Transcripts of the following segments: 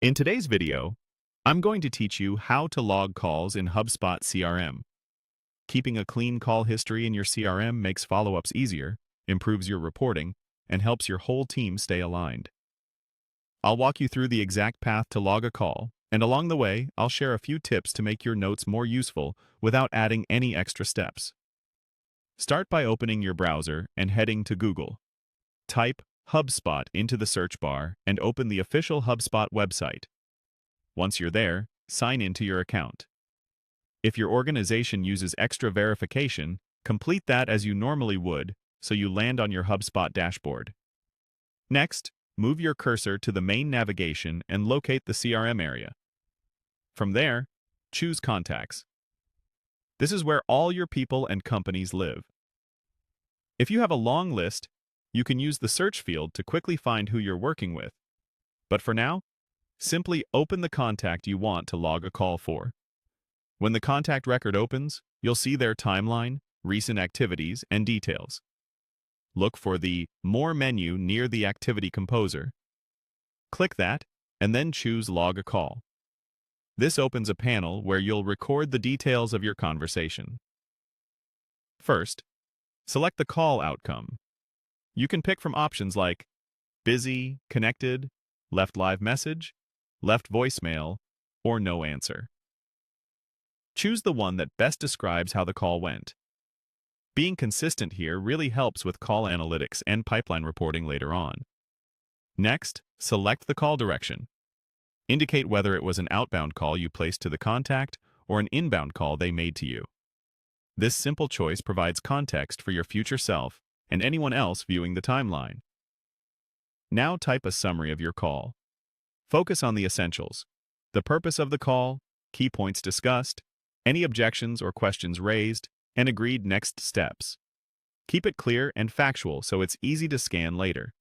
In today's video, I'm going to teach you how to log calls in HubSpot CRM. Keeping a clean call history in your CRM makes follow-ups easier, improves your reporting, and helps your whole team stay aligned. I'll walk you through the exact path to log a call, and along the way, I'll share a few tips to make your notes more useful without adding any extra steps. Start by opening your browser and heading to Google. Type HubSpot into the search bar and open the official HubSpot website. Once you're there, sign into your account. If your organization uses extra verification, complete that as you normally would so you land on your HubSpot dashboard. Next, move your cursor to the main navigation and locate the CRM area. From there, choose Contacts. This is where all your people and companies live. If you have a long list, you can use the search field to quickly find who you're working with. But for now, simply open the contact you want to log a call for. When the contact record opens, you'll see their timeline, recent activities, and details. Look for the More menu near the Activity Composer. Click that, and then choose Log a Call. This opens a panel where you'll record the details of your conversation. First, select the call outcome. You can pick from options like busy, connected, left live message, left voicemail, or no answer. Choose the one that best describes how the call went. Being consistent here really helps with call analytics and pipeline reporting later on. Next, select the call direction. Indicate whether it was an outbound call you placed to the contact or an inbound call they made to you. This simple choice provides context for your future self and anyone else viewing the timeline. Now type a summary of your call. Focus on the essentials: the purpose of the call, key points discussed, any objections or questions raised, and agreed next steps. Keep it clear and factual so it's easy to scan later.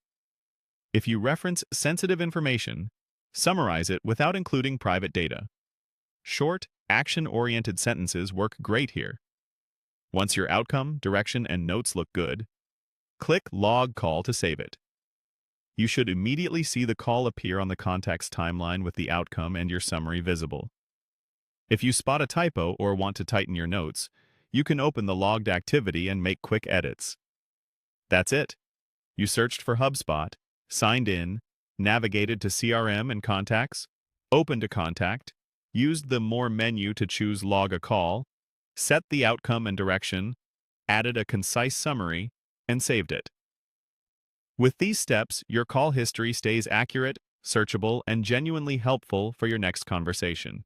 If you reference sensitive information, summarize it without including private data. Short, action-oriented sentences work great here. Once your outcome, direction, and notes look good, click Log Call to save it. You should immediately see the call appear on the contact's timeline with the outcome and your summary visible. If you spot a typo or want to tighten your notes, you can open the logged activity and make quick edits. That's it. You searched for HubSpot, signed in, navigated to CRM and Contacts, opened a contact, used the More menu to choose Log a Call, set the outcome and direction, added a concise summary, and saved it. With these steps, your call history stays accurate, searchable, and genuinely helpful for your next conversation.